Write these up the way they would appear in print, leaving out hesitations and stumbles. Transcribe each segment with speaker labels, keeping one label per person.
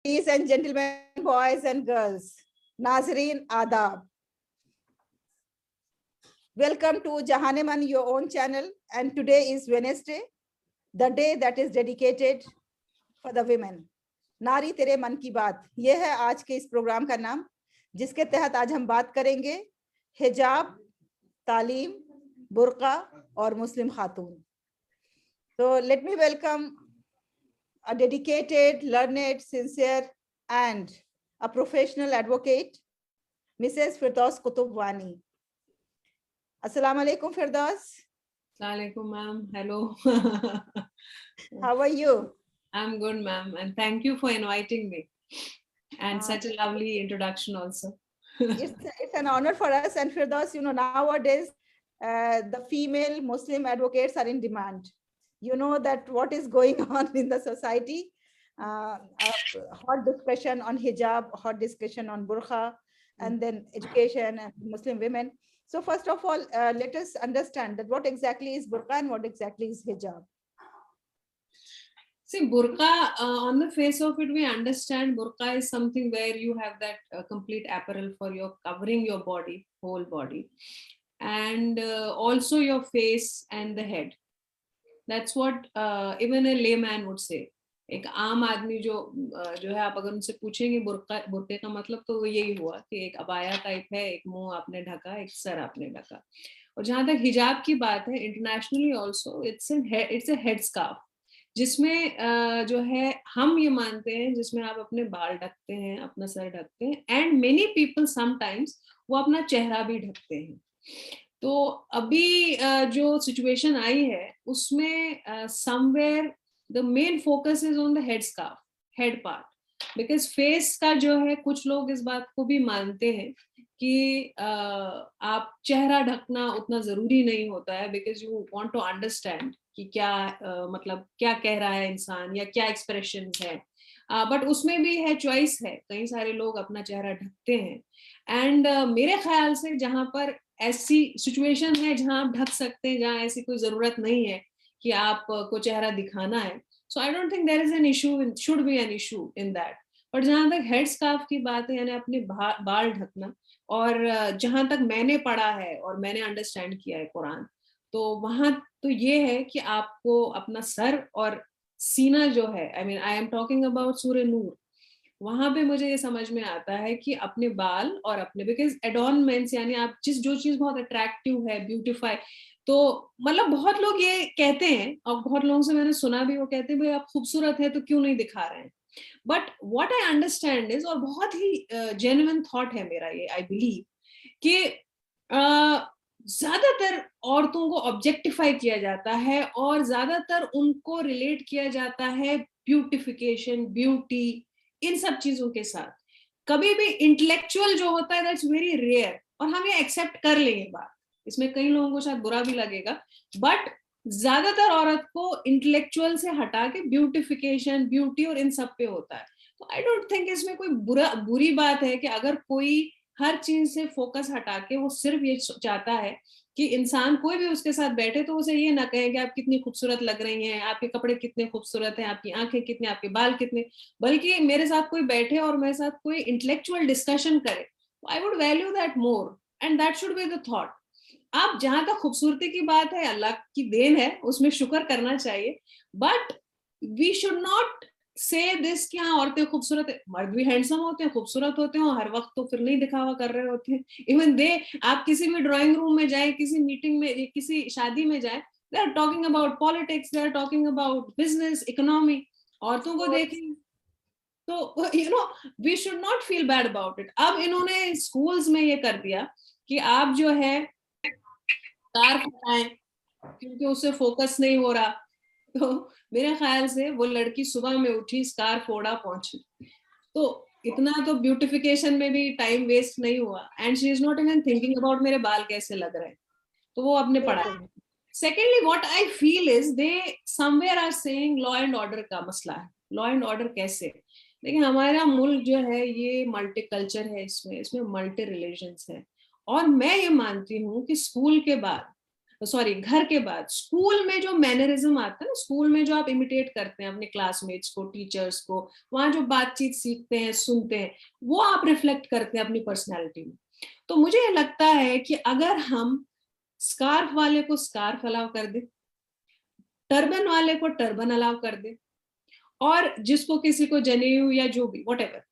Speaker 1: Ladies and gentlemen, boys and girls, Nazreen Adab. Welcome to Jahaneman, your own channel. And today is Wednesday, the day that is dedicated for the women. नारी तेरे मन की बात, ये है आज के इस प्रोग्राम का नाम, जिसके तहत आज हम बात करेंगे हिजाब, तालीम, बुर्का और मुस्लिम खातून. So let me welcome a dedicated, learned, sincere, and a professional advocate, Mrs. Firdaus Kutubwani. Assalamu alaikum, Firdaus.
Speaker 2: Assalamu alaikum, ma'am. Hello.
Speaker 1: How are you?
Speaker 2: I'm good, ma'am, and thank you for inviting me. And such a lovely introduction also.
Speaker 1: It's an honor for us. And Firdaus, you know, nowadays, the female Muslim advocates are in demand. You know that what is going on in the society, hot discussion on hijab, hot discussion on burqa, and then education and Muslim women. So first of all, let us understand that what exactly is burqa and what exactly is hijab.
Speaker 2: See, burqa, on the face of it, we understand burqa is something where you have that complete apparel for your covering your body, whole body, and also your face and the head. That's what even a layman would say. एक आम आदमी जो है, आप अगर उनसे पूछेंगे Burke का मतलब, तो वो यही हुआ कि एक अबाया टाइप है, एक मुंह आपने ढका, एक सर आपने ढका. और जहां तक हिजाब की बात है, internationally also it's a head scarf, जिसमें जो है हम ये मानते हैं, जिसमें आप अपने बाल ढकते हैं, अपना सर ढकते हैं, एंड मेनी पीपल समटाइम्स वो अपना चेहरा भी ढकते हैं. तो अभी जो सिचुएशन आई है उसमें somewhere the main focus is on the head scarf, head part, because face का जो है, कुछ लोग इस बात को भी मानते हैं कि आप चेहरा ढकना उतना जरूरी नहीं होता है, because you want to understand कि क्या मतलब क्या कह रहा है इंसान या क्या एक्सप्रेशन है. बट उसमें भी है, चॉइस है, कई सारे लोग अपना चेहरा ढकते हैं. एंड मेरे ख्याल से जहां पर ऐसी सिचुएशन है जहां आप ढक सकते हैं, जहां ऐसी कोई जरूरत नहीं है कि आप को चेहरा दिखाना है, so I don't think there is an issue, should be an issue in that. But जहां तक हेड स्कार्फ की बात है, यानी अपने बाल ढकना, और जहां तक मैंने पढ़ा है और मैंने अंडरस्टैंड किया है कुरान, तो वहां तो ये है कि आपको अपना सर और सीना जो है, आई एम टॉकिंग अबाउट सूरह नूर, वहां पे मुझे ये समझ में आता है कि अपने बाल और अपने, बिकॉज एडॉर्नमेंट्स, यानी आप जो चीज बहुत अट्रैक्टिव है, ब्यूटीफाई, तो मतलब बहुत लोग ये कहते हैं, और बहुत लोगों से मैंने सुना भी, वो कहते हैं भाई आप खूबसूरत है तो क्यों नहीं दिखा रहे हैं. But what I understand is, और बहुत ही जेन्युइन थॉट है मेरा ये, आई बिलीव कि ज्यादातर औरतों को ऑब्जेक्टिफाई किया जाता है और ज्यादातर उनको रिलेट किया जाता है ब्यूटिफिकेशन, ब्यूटी, इन सब चीजों के साथ. कभी भी इंटेलेक्चुअल जो होता है, दैट्स वेरी रेयर, और हम ये एक्सेप्ट कर लेंगे बात. इसमें कई लोगों को शायद बुरा भी लगेगा, बट ज्यादातर औरत को इंटेलेक्चुअल से हटा के ब्यूटिफिकेशन, ब्यूटी और इन सब पे होता है. तो आई डोंट थिंक इसमें कोई बुरी बात है कि अगर कोई हर चीज से फोकस हटा के वो सिर्फ ये चाहता है कि इंसान कोई भी उसके साथ बैठे तो उसे ये ना कहे कि आप कितनी खूबसूरत लग रही हैं, आपके कपड़े कितने खूबसूरत हैं, आपकी आंखें कितनी, आपके बाल कितने, बल्कि मेरे साथ कोई बैठे और मेरे साथ कोई इंटेलेक्चुअल डिस्कशन करे, I would value that more, and that should be the thought. आप जहां तक खूबसूरती की बात है, अल्लाह की देन है, उसमें शुक्र करना चाहिए, बट वी शुड नॉट से दिस कि हाँ औरतें खूबसूरत है, मर्द भी हैंडसम होते हैं, खूबसूरत होते हैं, हर वक्त तो फिर नहीं दिखावा कर रहे होते हैं. इवन दे, आप किसी भी ड्राइंग रूम में जाए, किसी मीटिंग में, किसी शादी में जाए, they are talking about politics, they are talking about business, economy. औरतों को देखें तो you know we should not feel bad about it. अब इन्होंने स्कूल्स में ये कर दिया कि आप जो है स्कार्फ हटाएं क्योंकि उससे फोकस नहीं हो रहा. तो मेरे ख्याल से वो लड़की सुबह में उठी, स्कार्फ ओढ़ा, पहुंची, तो इतना तो ब्यूटिफिकेशन में भी टाइम वेस्ट नहीं हुआ, and she is not even thinking about मेरे बाल कैसे लग रहे हैं, तो वो अपने पढ़ाई. Secondly what I feel is they somewhere are saying law and order का मसला है. लॉ एंड ऑर्डर कैसे? देखिए, हमारा मुल्क जो है ये मल्टी कल्चर है, इसमें मल्टी रिलीजन्स है, और मैं ये मानती हूँ कि स्कूल के बाद सॉरी घर के बाद स्कूल में जो मैनरिज्म आता है ना, स्कूल में जो आप इमिटेट करते हैं अपने क्लासमेट्स को, टीचर्स को, वहां जो बातचीत सीखते हैं, सुनते हैं, वो आप रिफ्लेक्ट करते हैं अपनी पर्सनैलिटी में। तो मुझे ये लगता है कि अगर हम स्कार्फ वाले को स्कार्फ अलाउ कर दे, टर्बन वाले को टर्बन अलाउ कर दे, और जिसको किसी को जनेऊ या जो भी व्हाटएवर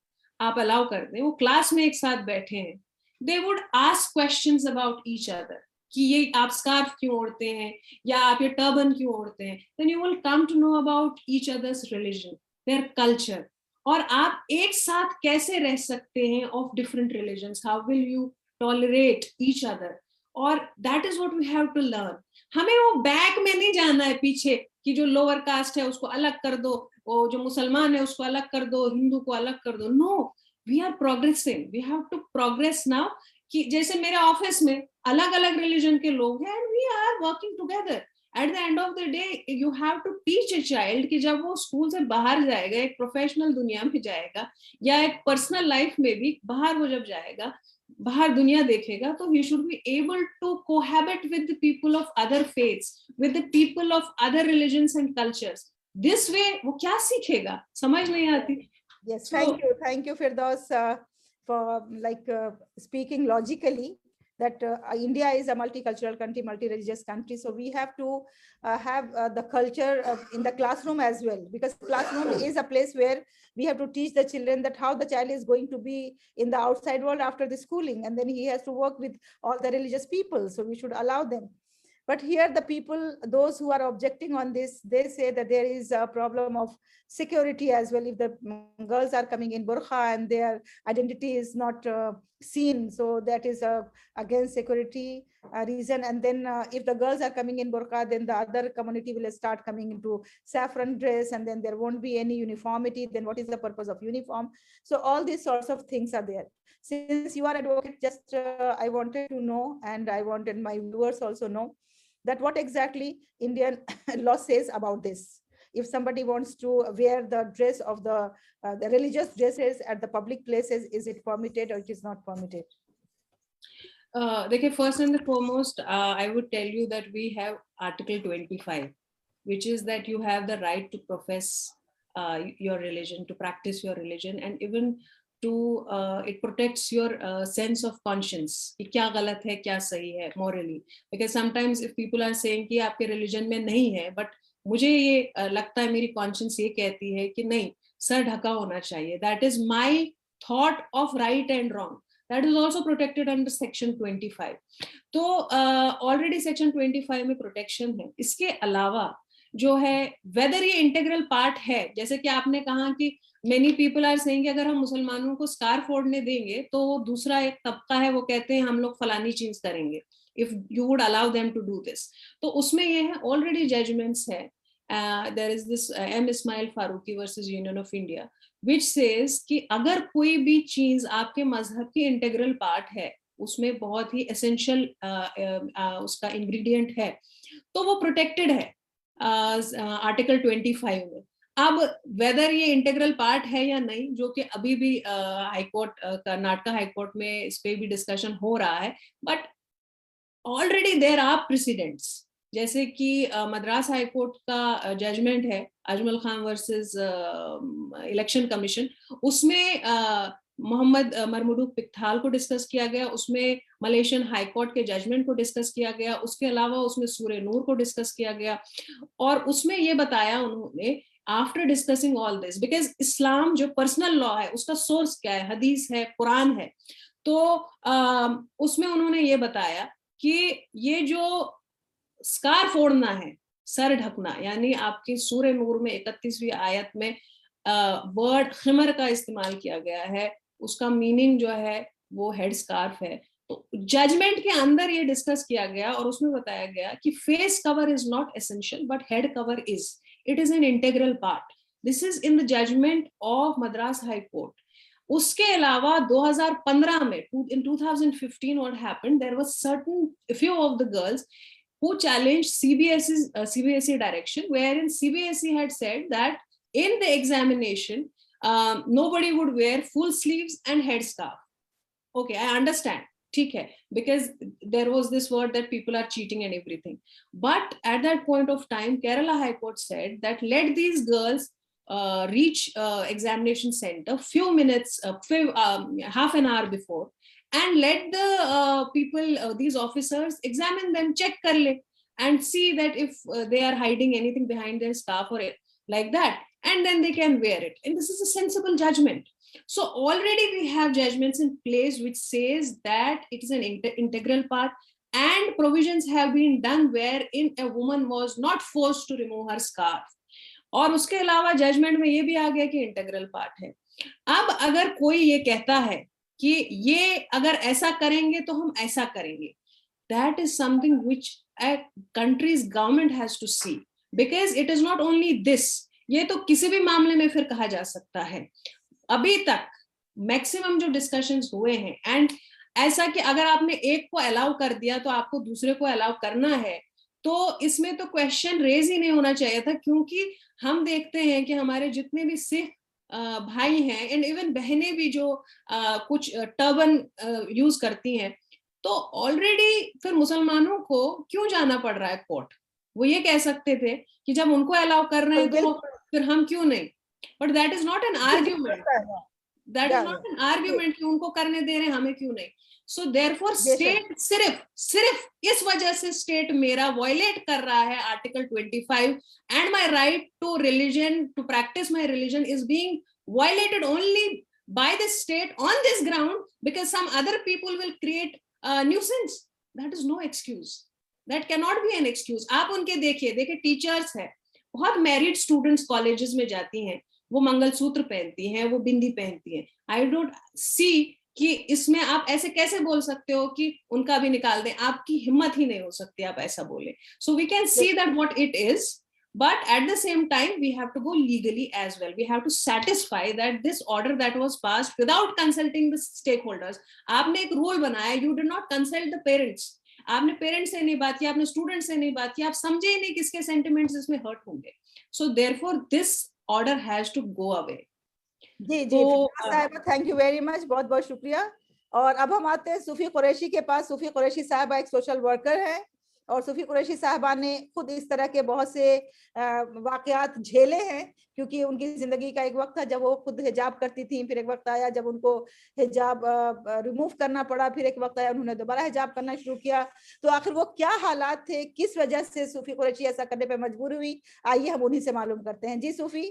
Speaker 2: आप अलाउ कर दें, वो क्लास में एक साथ बैठे हैं, they would ask questions about each other कि ये आप स्कार्फ क्यों ओढ़ते हैं या आप ये टर्बन क्यों ओढ़ते हैं, then you will come to know about each others religion, their culture, और आप एक साथ कैसे रह सकते हैं of different religions, how will you tolerate each other, और that is what we have to learn. हमें वो बैक में नहीं जाना है पीछे कि जो लोअर कास्ट है उसको अलग कर दो, वो जो मुसलमान है उसको अलग कर दो, हिंदू को अलग कर दो। No, we are progressing, we have to progress now. कि जैसे मेरे ऑफिस में अलग अलग रिलीजन के लोग हैं and we are working together. At the end of the day you have to teach a child कि जब वो स्कूल से बाहर जाएगा, एक प्रोफेशनल दुनिया में जाएगा या एक पर्सनल लाइफ में भी बाहर वो जब जाएगा, बाहर दुनिया देखेगा, तो he should be able to cohabit with the people of other faiths, with the people of other religions and cultures. This way वो क्या सीखेगा, समझ नहीं आती।
Speaker 1: Yes, thank you Firdaus, for like speaking logically that India is a multicultural country, multi-religious country, so we have to have the culture in the classroom as well, because classroom is a place where we have to teach the children that how the child is going to be in the outside world after the schooling, and then he has to work with all the religious people, so we should allow them. But here the people, those who are objecting on this, they say that there is a problem of security as well. If the girls are coming in burqa and their identity is not seen, so that is against security reason. And then if the girls are coming in burqa, then the other community will start coming into saffron dress, and then there won't be any uniformity. Then what is the purpose of uniform? So all these sorts of things are there. Since you are advocate, just I wanted to know, and I wanted my viewers also know, that what exactly Indian law says about this. If somebody wants to wear the dress of the religious dresses at the public places, is it permitted or it is not permitted?
Speaker 2: देखिए, first and the foremost, I would tell you that we have Article 25, which is that you have the right to profess your religion, to practice your religion, and even to it protects your sense of conscience कि क्या गलत है क्या सही है morally, because sometimes if people are saying कि आपके religion में नहीं है, but मुझे ये लगता है, मेरी conscience ये कहती है कि नहीं, सर ढका होना चाहिए, that is my thought of right and wrong, that is also protected under section 25. तो already section 25 में protection है। इसके अलावा जो है, whether ये integral part है, जैसे कि आपने कहा कि many people are saying कि अगर हम मुसलमानों को स्कार्फ ओढ़ने देंगे तो दूसरा एक तबका है, वो कहते हैं हम लोग फलानी चीज करेंगे, if you would allow them to do this. तो उसमें ये है, already judgments है. There is this M. Ismail Faruqi versus Union of India, which says कि अगर कोई भी चीज आपके मजहब की इंटीग्रल पार्ट है, उसमें बहुत ही एसेंशियल उसका इंग्रेडिएंट है, तो वो प्रोटेक्टेड है आर्टिकल 25 में। अब वेदर ये इंटीग्रल पार्ट है या नहीं, जो कि अभी भी हाईकोर्ट, कर्नाटका हाईकोर्ट में इस पे भी डिस्कशन हो रहा है, but already there are precedents, जैसे कि मद्रास हाईकोर्ट का जजमेंट है Ajmal Khan versus election commission, उसमें मोहम्मद मरमुडुक पिकथाल को डिस्कस किया गया, उसमें मलेशियन हाई कोर्ट के जजमेंट को डिस्कस किया गया, उसके अलावा उसमें सूरे नूर को डिस्कस किया गया, और उसमें ये बताया उन्होंने, after discussing all this, because Islam जो पर्सनल लॉ है उसका सोर्स क्या है, हदीस है, कुरान है, तो उसमें उन्होंने ये बताया कि ये जो स्कार्फ ओढ़ना है, सर ढकना, यानी आपकी सूरे नूर में 31वीं आयत में वर्ड खिमर का इस्तेमाल किया गया है, उसका मीनिंग जो है वो हेड स्कार्फ है। तो जजमेंट के अंदर ये डिस्कस किया गया और उसमें बताया गया कि face cover is not essential but head cover is, it is an integral part. This is in the judgment of Madras high court. उसके अलावा 2015 में, in 2015 what happened, there was certain few of the girls who challenged CBSE direction, wherein CBSE had said that in the examination nobody would wear full sleeves and headscarf. Okay, I understand, ठीक है, because there was this word that people are cheating and everything. But at that point of time, Kerala High Court said that let these girls reach examination center few minutes, half an hour before, and let the people, these officers, examine them, check kar le, and see that if they are hiding anything behind their scarf or like that, and then they can wear it. And this is a sensible judgment. So already we have judgments in place which says that it is an integral part, and provisions have been done wherein a woman was not forced to remove her scarf. और उसके अलावा judgement में ये भी आ गया कि integral part है. अब अगर कोई ये कहता है कि ये अगर ऐसा करेंगे तो हम ऐसा करेंगे, that is something which a country's government has to see, because it is not only this. ये तो किसी भी मामले में फिर कहा जा सकता है. अभी तक मैक्सिमम जो डिस्कशंस हुए हैं, एंड ऐसा कि अगर आपने एक को अलाउ कर दिया तो आपको दूसरे को अलाउ करना है, तो इसमें तो क्वेश्चन रेज ही नहीं होना चाहिए था. क्योंकि हम देखते हैं कि हमारे जितने भी सिख भाई हैं, एंड इवन बहनें भी जो कुछ टर्बन यूज करती हैं, तो ऑलरेडी फिर मुसलमानों को क्यों जाना पड़ रहा है कोर्ट? वो ये कह सकते थे कि जब उनको अलाउ कर रहे हैं तो फिर हम क्यों नहीं. But that is not an argument. That is not an argument कि उनको करने दे रहे हैं, हमें क्यों नहीं. सो देयरफॉर स्टेट सिर्फ इस वजह से स्टेट मेरा वायलेट कर रहा है article 25, and my right to religion, to practice my religion is being violated only by the state on this ground because some other people will create a nuisance. That is no excuse. That cannot be an excuse. आप उनके देखिए teachers है, बहुत married students colleges में जाती हैं, वो मंगलसूत्र पहनती हैं, वो बिंदी पहनती हैं. आई डोंट सी कि इसमें आप ऐसे कैसे बोल सकते हो कि उनका भी निकाल दें. आपकी हिम्मत ही नहीं हो सकती आप ऐसा बोले. So we can see that what it is, but at the same time we have to go legally as well. We have to satisfy that this order that was passed without consulting the stakeholders. आपने एक rule बनाया, you did not consult the parents. आपने parents से नहीं बात की, आपने student से नहीं बात की, आप समझे ही नहीं किसके सेंटिमेंट्स इसमें हर्ट होंगे. So therefore this order has to go away.
Speaker 1: जी जी साहिबा, थैंक यू वेरी मच, बहुत बहुत शुक्रिया. और अब हम आते हैं सूफी कुरैशी के पास. सूफी कुरैशी साहिबा एक सोशल वर्कर है, और सूफी कुरैशी साहिबा ने खुद इस तरह के बहुत से वाकयात झेले हैं, क्योंकि उनकी जिंदगी का एक वक्त था जब वो खुद हिजाब करती थी, फिर एक वक्त आया जब उनको हिजाब रिमूव करना पड़ा, फिर एक वक्त आया उन्होंने दोबारा हिजाब करना शुरू किया. तो आखिर वो क्या हालात थे, किस वजह से सूफी कुरैशी ऐसा करने पे मजबूर हुई, आइए हम उन्हीं से मालूम करते हैं. जी सूफी,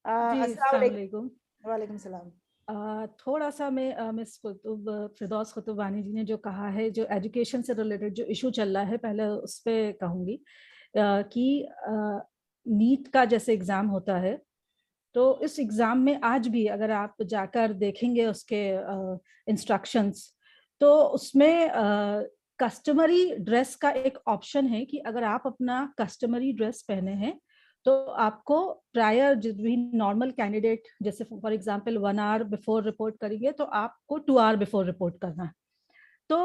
Speaker 1: अस्सलाम वालेकुम. वालेकुम सलाम.
Speaker 3: थोड़ा सा मैं मिस फिरदौस कुतुबानी जी ने जो कहा है, जो एजुकेशन से रिलेटेड जो इशू चल रहा है, पहले उस पर कहूँगी कि नीट का जैसे एग्ज़ाम होता है, तो इस एग्ज़ाम में आज भी अगर आप जाकर देखेंगे उसके इंस्ट्रक्शंस, तो उसमें कस्टमरी ड्रेस का एक ऑप्शन है कि अगर आप अपना कस्टमरी ड्रेस पहने हैं तो आपको प्रायर जो भी नॉर्मल कैंडिडेट, जैसे for example 1 hour before report करेंगे तो आपको 2 आवर बिफोर रिपोर्ट करना है. तो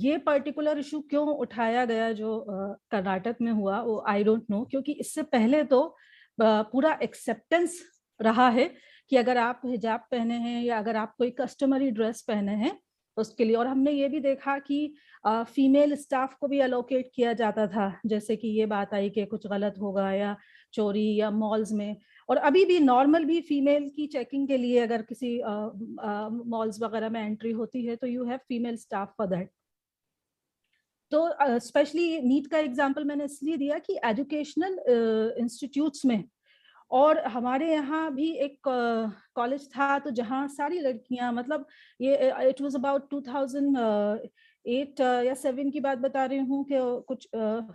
Speaker 3: ये पर्टिकुलर इशू क्यों उठाया गया जो कर्नाटक में हुआ, वो आई डोंट नो, क्योंकि इससे पहले तो पूरा एक्सेप्टेंस रहा है कि अगर आप हिजाब पहने हैं या अगर आप कोई कस्टमरी ड्रेस पहने हैं उसके लिए. और हमने ये भी देखा कि फीमेल स्टाफ को भी अलोकेट किया जाता था, जैसे कि ये बात आई कि कुछ गलत होगा या चोरी या मॉल्स में. और अभी भी नॉर्मल भी फीमेल की चेकिंग के लिए अगर किसी मॉल्स वगैरह में एंट्री होती है तो you have female staff for that. तो स्पेशली नीट का एग्जांपल मैंने इसलिए दिया कि एजुकेशनल इंस्टीट्यूट्स में, और हमारे यहाँ भी एक कॉलेज था तो जहाँ सारी लड़कियाँ, मतलब ये इट वाज अबाउट 2008 या 7 की बात बता रही हूँ, कि कुछ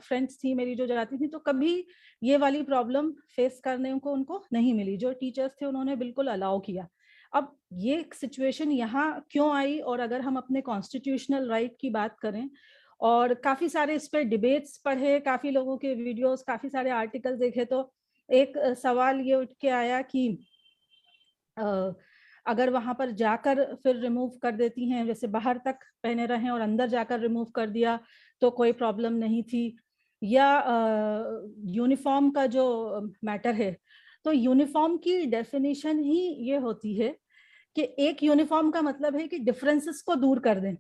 Speaker 3: फ्रेंड्स थी मेरी जो जाती थी, तो कभी ये वाली प्रॉब्लम फेस करने को उनको नहीं मिली. जो टीचर्स थे उन्होंने बिल्कुल अलाउ किया. अब ये सिचुएशन यहाँ क्यों आई, और अगर हम अपने कॉन्स्टिट्यूशनल राइट की बात करें, और काफ़ी सारे इस पर डिबेट्स पढ़े, काफ़ी लोगों के वीडियोस, काफ़ी सारे आर्टिकल देखे, तो एक सवाल ये उठ के आया कि अगर वहां पर जाकर फिर रिमूव कर देती हैं, जैसे बाहर तक पहने रहें और अंदर जाकर रिमूव कर दिया तो कोई प्रॉब्लम नहीं थी, या यूनिफॉर्म का जो मैटर है, तो यूनिफॉर्म की डेफिनेशन ही ये होती है कि एक यूनिफॉर्म का मतलब है कि डिफरेंसेस को दूर कर दें.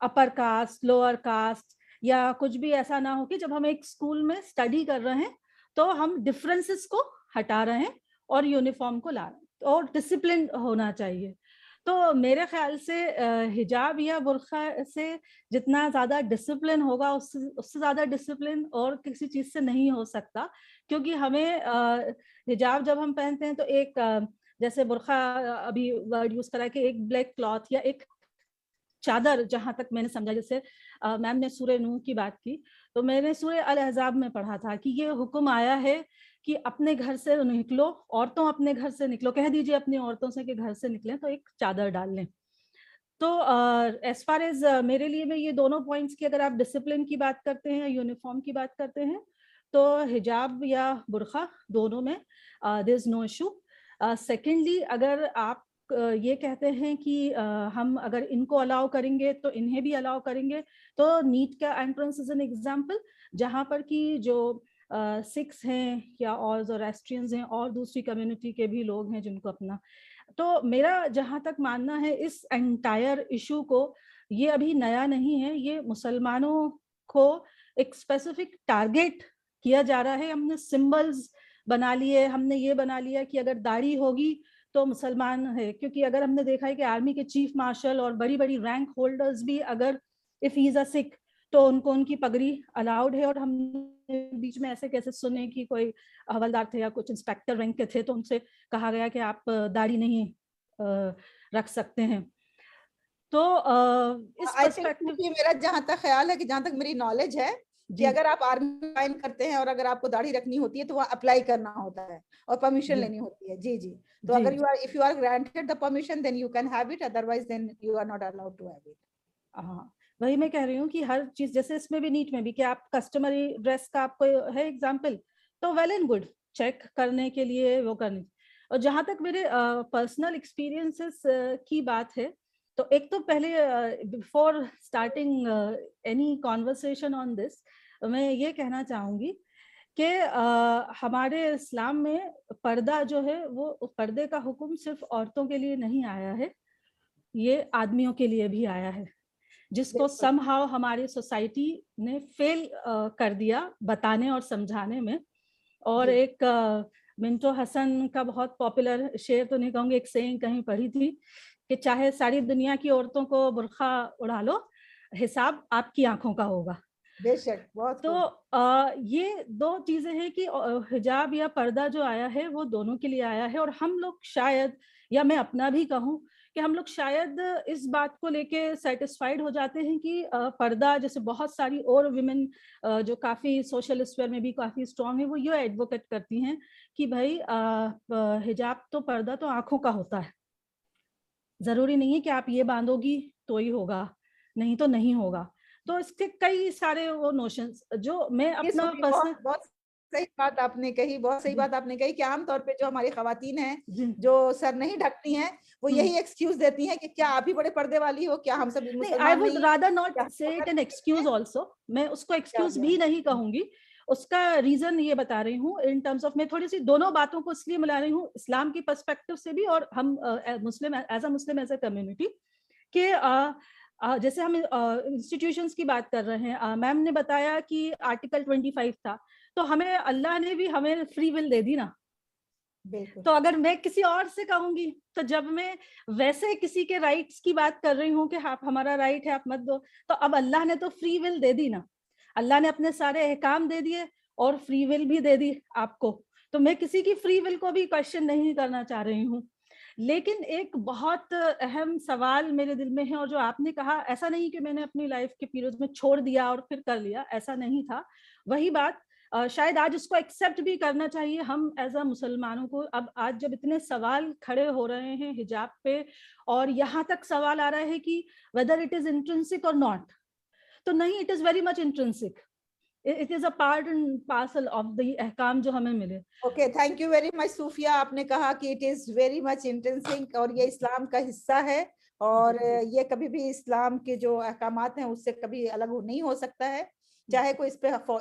Speaker 3: अपर कास्ट, लोअर कास्ट या कुछ भी ऐसा ना हो कि जब हम एक स्कूल में स्टडी कर रहे हैं तो हम डिफरेंसेस को हटा रहे हैं और यूनिफॉर्म को ला रहे हैं, और डिसिप्लिन होना चाहिए। तो मेरे ख्याल से हिजाब या बुर्का से जितना ज्यादा डिसिप्लिन होगा उससे ज्यादा डिसिप्लिन और किसी चीज से नहीं हो सकता, क्योंकि हमें हिजाब जब हम पहनते हैं तो एक जैसे बुर्का अभी वर्ड यूज करा कि एक ब्लैक क्लॉथ या एक चादर, जहां तक मैंने समझा, जैसे मैम ने सूरह नूह की बात की, तो मैंने सूरह अल अहज़ाब में पढ़ा था कि ये हुक्म आया है कि अपने घर से निकलो, औरतों अपने घर से निकलो, कह दीजिए अपनी औरतों से कि घर से निकलें तो एक चादर डाल लें। तो एज फार एज मेरे लिए में ये दोनों पॉइंट्स की, अगर आप डिसिप्लिन की बात करते हैं, यूनिफॉर्म की बात करते हैं, तो हिजाब या बुर्का दोनों में there is no issue. Secondly, अगर आप ये कहते हैं कि हम अगर इनको अलाउ करेंगे तो इन्हें भी अलाउ करेंगे, तो नीट का एंट्रेंस इज एन एग्जाम्पल, जहाँ पर कि जो सिख्स हैं या और ज़ोरास्ट्रियंस हैं और दूसरी कम्युनिटी के भी लोग हैं जिनको अपना, तो मेरा जहाँ तक मानना है इस एंटायर इशू को, ये अभी नया नहीं है, ये मुसलमानों को एक स्पेसिफिक टारगेट किया जा रहा है। हमने सिंबल्स बना लिए, हमने ये बना लिया कि अगर दाढ़ी होगी तो मुसलमान है, क्योंकि अगर हमने देखा है कि आर्मी के चीफ मार्शल और बड़ी बड़ी रैंक होल्डर्स भी अगर if he is a Sikh तो उनको उनकी पगड़ी अलाउड है। और हमने बीच में ऐसे कैसे सुने कि कोई हवलदार थे या कुछ इंस्पेक्टर रैंक के थे तो उनसे कहा गया कि आप दाढ़ी नहीं रख सकते हैं। तो इस
Speaker 1: आई थिंक
Speaker 3: पर्सपेक्टिव,
Speaker 1: मेरा जहां तक ख्याल है कि जहां तक मेरी नॉलेज है कि अगर आप आर्मी ज्वाइन करते हैं और अगर आपको दाढ़ी रखनी होती है तो वहाँ अप्लाई करना होता है और परमिशन
Speaker 3: जी।
Speaker 1: लेनी होती है। जी जी। तो
Speaker 3: जी,
Speaker 1: अगर if you are granted the permission then you can have it, otherwise then you are not allowed to have it.
Speaker 3: हाँ, वही मैं कह रही हूँ कि हर चीज, जैसे इसमें भी नीट में भी कि आप कस्टमरी ड्रेस का आपको है एग्जाम्पल, तो वेल एंड गुड, चेक करने के लिए वो करने। और जहां तक मेरे पर्सनल एक्सपीरियंसेस की बात है, तो एक तो पहले before starting any conversation on this, मैं ये कहना चाहूंगी कि हमारे इस्लाम में पर्दा जो है, वो पर्दे का हुक्म सिर्फ औरतों के लिए नहीं आया है, ये आदमियों के लिए भी आया है, जिसको समहाउ हमारी सोसाइटी ने फेल कर दिया बताने और समझाने में। और एक मिंटो हसन का बहुत पॉपुलर शेर तो नहीं कहूंगी, एक सेइंग कहीं पढ़ी थी कि चाहे सारी दुनिया की औरतों को बुर्खा उड़ा लो, हिसाब आपकी आंखों का होगा।
Speaker 1: बेशक, बहुत
Speaker 3: तो ये दो चीजें हैं कि हिजाब या पर्दा जो आया है वो दोनों के लिए आया है। और हम लोग शायद, या मैं अपना भी कहूँ कि हम लोग शायद इस बात को लेके सेटिस्फाइड हो जाते हैं कि पर्दा, जैसे बहुत सारी और विमेन जो काफी सोशल स्फीयर में भी काफी स्ट्रांग है, वो ये एडवोकेट करती हैं कि भाई हिजाब तो, पर्दा तो आंखों का होता है, जरूरी नहीं है कि आप ये बांधोगी तो ही होगा, नहीं तो नहीं होगा। तो इसके कई सारे वो नोशंस जो मैं अपना पर्सनल,
Speaker 1: बहुत सही बात आपने कही, बहुत सही बात आपने कही कि आमतौर पे जो हमारी खवातीन हैं
Speaker 3: जी,
Speaker 1: जो सर नहीं ढकती हैं, वो यही एक्सक्यूज देती हैं कि क्या आप ही बड़े पर्दे वाली हो, क्या हम सब
Speaker 3: नहीं, आई
Speaker 1: मुसलमान
Speaker 3: वुड
Speaker 1: नहीं,
Speaker 3: रादर नॉट
Speaker 1: क्या
Speaker 3: से इट एन
Speaker 1: हम
Speaker 3: एक्सक्यूज
Speaker 1: हैं?
Speaker 3: ऑल्सो, मैं उसको
Speaker 1: क्या हो
Speaker 3: एक्सक्यूज
Speaker 1: गया?
Speaker 3: भी नहीं कहूंगी। उसका रीजन ये बता रही हूँ इन टर्म्स ऑफ, मैं थोड़ी सी दोनों बातों को इसलिए मिला रही हूँ, इस्लाम की पर्सपेक्टिव से भी और हम मुस्लिम एज अ कम्युनिटी कि जैसे हम इंस्टीट्यूशंस की बात कर रहे हैं, मैम ने बताया कि आर्टिकल 25 था, तो हमें अल्लाह ने भी हमें फ्री विल दे दी ना।
Speaker 1: बिल्कुल।
Speaker 3: तो अगर मैं किसी और से कहूंगी, तो जब मैं वैसे किसी के राइट्स की बात कर रही हूँ कि आप, हमारा राइट है आप मत दो, तो अब अल्लाह ने तो फ्री विल दे दी ना, अल्लाह ने अपने सारे अहकाम दे दिए और फ्री विल भी दे दी आपको, तो मैं किसी की फ्री विल को भी क्वेश्चन नहीं करना चाह रही हूँ। लेकिन एक बहुत अहम सवाल मेरे दिल में है, और जो आपने कहा, ऐसा नहीं कि मैंने अपनी लाइफ के पीरियड में छोड़ दिया और फिर कर लिया, ऐसा नहीं था। वही बात शायद आज उसको एक्सेप्ट भी करना चाहिए हम एज अ मुसलमानों को। अब आज जब इतने सवाल खड़े हो रहे हैं हिजाब पे, और यहाँ तक सवाल आ रहा है कि वेदर इट इज इंट्रिंसिक और नॉट, तो नहीं, it is very much intrinsic, it is a part and parcel of the अहकाम जो हमें मिले।
Speaker 1: Okay, thank you very much Sufia. आपने कहा कि it is very much intrinsic और ये इस्लाम का हिस्सा है, और ये कभी भी इस्लाम के जो अहकामात हैं उससे कभी अलग नहीं हो सकता है। चाहे कोई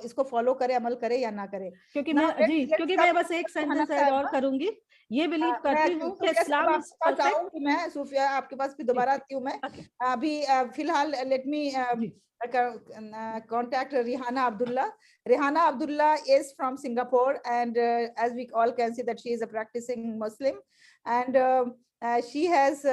Speaker 1: इसको फॉलो करे, अमल करे या ना करे।
Speaker 3: क्योंकि
Speaker 1: Now,
Speaker 3: क्योंकि मैं बस एक सेंटेंस ऐड और करूंगी, ये बिलीव करती हूँ कि इस्लाम इज परफेक्ट।
Speaker 1: मैं सूफिया आपके पास भी दोबारा आती हूँ मैं। अभी फिलहाल let me contact Rihanna Abdullah. Rihanna Abdullah is from Singapore, and as we all can see that she is a practicing Muslim, and she has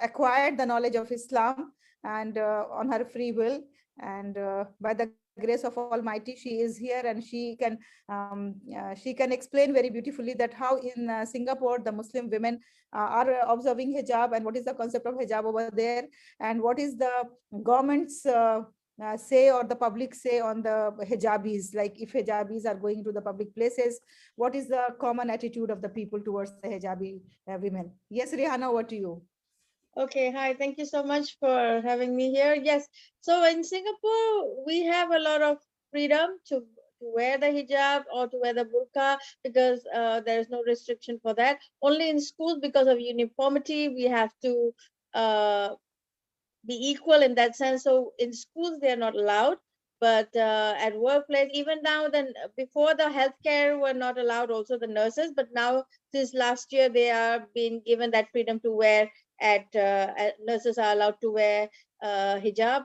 Speaker 1: acquired the knowledge of Islam and on her free will, and by the grace of Almighty she is here, and she can explain very beautifully that how in Singapore the Muslim women are observing hijab, and what is the concept of hijab over there, and what is the government's say or the public say on the hijabis, like if hijabis are going to the public places, what is the common attitude of the people towards the hijabi women. Yes, Rihanna, over to you.
Speaker 4: Okay, hi, thank you so much for having me here. Yes, so in Singapore, we have a lot of freedom to wear the hijab or to wear the burqa, because there is no restriction for that. Only in schools, because of uniformity, we have to be equal in that sense. So in schools, they are not allowed, but at workplace, even now, then before the healthcare were not allowed, also the nurses, but now since last year, they are being given that freedom to wear nurses are allowed to wear hijab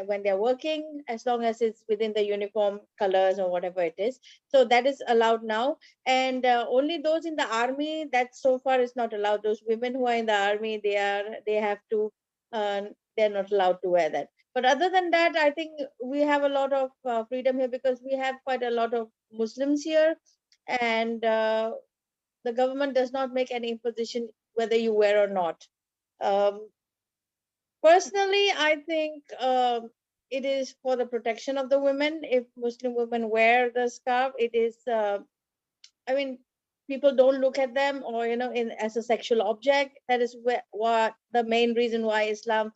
Speaker 4: when they're working, as long as it's within the uniform colors or whatever it is. So that is allowed now. And only those in the army, that so far is not allowed. Those women who are in the army, they have to, they're not allowed to wear that. But other than that, I think we have a lot of freedom here, because we have quite a lot of Muslims here, and the government does not make any imposition whether you wear or not. Personally, I think it is for the protection of the women. If Muslim women wear the scarf, it is, I mean, people don't look at them, or, as a sexual object. That is what the main reason why Islam,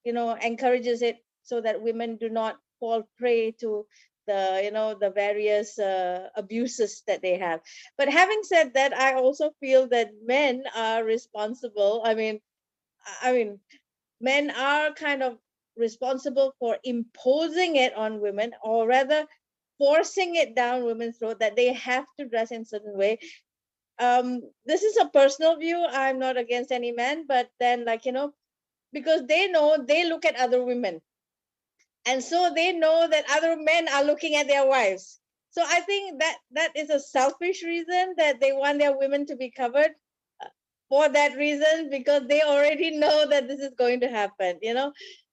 Speaker 4: encourages it, so that women do not fall prey to the various abuses that they have. But having said that, I also feel that men are responsible. I mean, men are kind of responsible for imposing it on women, or rather forcing it down women's throat, that they have to dress in a certain way. This is a personal view. I'm not against any man, but then, because they know, they look at other women, and so they know that other men are looking at their wives. So I think that is a selfish reason, that they want their women to be covered for that reason, because they already know that this is going to happen,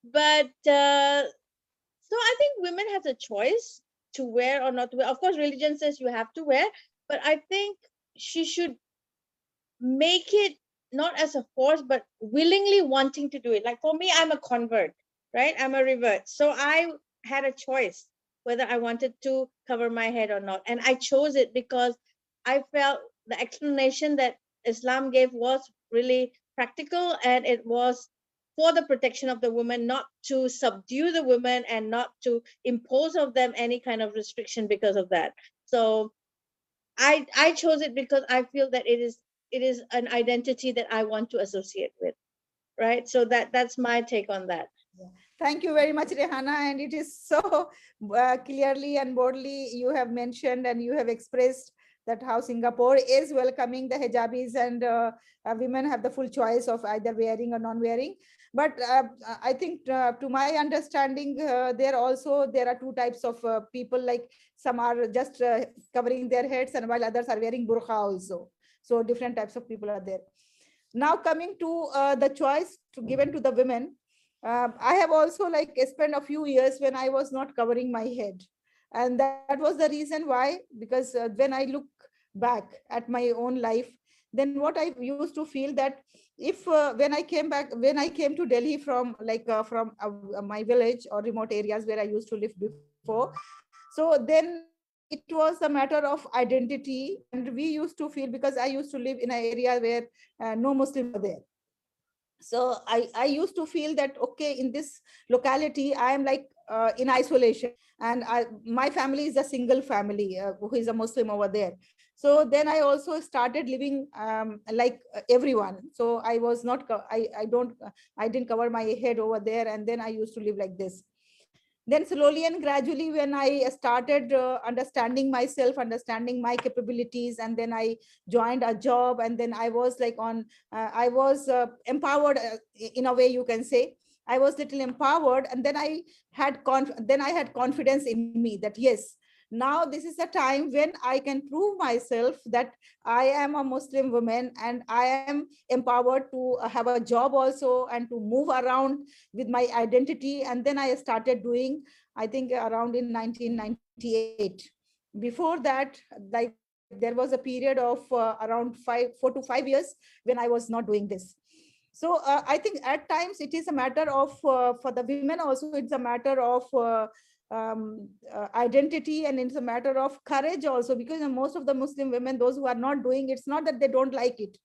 Speaker 4: But so I think women has a choice to wear or not to wear. Of course, religion says you have to wear, but I think she should make it not as a force, but willingly wanting to do it. Like for me, I'm a convert, right? I'm a revert. So I had a choice whether I wanted to cover my head or not. And I chose it because I felt the explanation that Islam gave was really practical, and it was for the protection of the woman, not to subdue the women and not to impose of them any kind of restriction because of that. So I chose it because I feel that it is an identity that I want to associate with, right? So that's my take on that.
Speaker 1: Thank you very much, Rihanna. And it is so clearly and boldly you have mentioned, and you have expressed that how Singapore is welcoming the hijabis, and women have the full choice of either wearing or non-wearing. But I think to my understanding, there are two types of people, like some are just covering their heads, and while others are wearing burqa also. So different types of people are there. Now coming to the choice given to the women, I have also spent a few years when I was not covering my head. And that was the reason why, because when I look back at my own life, then what I used to feel that if when I came to Delhi from my village or remote areas where I used to live before, so then it was a matter of identity. And we used to feel, because I used to live in an area where no Muslims were there. So I used to feel that, okay, in this locality, I am in isolation, and my family is a single family who is a Muslim over there. So then I also started living like everyone. So I was not, I didn't cover my head over there. And then I used to live like this. Then slowly and gradually, when I started understanding myself, understanding my capabilities, and then I joined a job, and then I was like I was empowered in a way, you can say. I was little empowered, and then I had confidence in me that yes, now this is a time when I can prove myself that I am a Muslim woman, and I am empowered to have a job also, and to move around with my identity. And then I started doing, I think around in 1998. Before that, like there was a period of around 4 to 5 years when I was not doing this. So I think at times it is a matter of, for the women also, it's a matter of identity, and it's a matter of courage also, because most of the Muslim women, those who are not doing, it's not that they don't like it,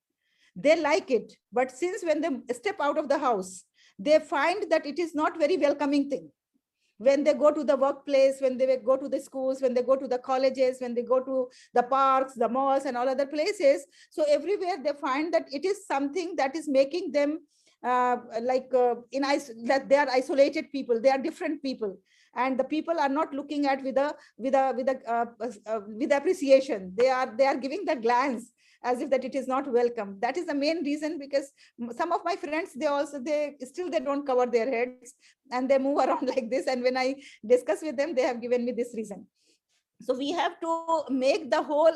Speaker 1: they like it, but since when they step out of the house, they find that it is not very welcoming thing. When they go to the workplace, when they go to the schools, when they go to the colleges, when they go to the parks, the malls, and all other places, so everywhere they find that it is something that is making them that they are isolated people, they are different people, and the people are not looking at with appreciation. They are giving the glance as if that it is not welcome. That is the main reason, because some of my friends, they don't cover their heads, and they move around like this, and when I discuss with them, they have given me this reason. So we have to make the whole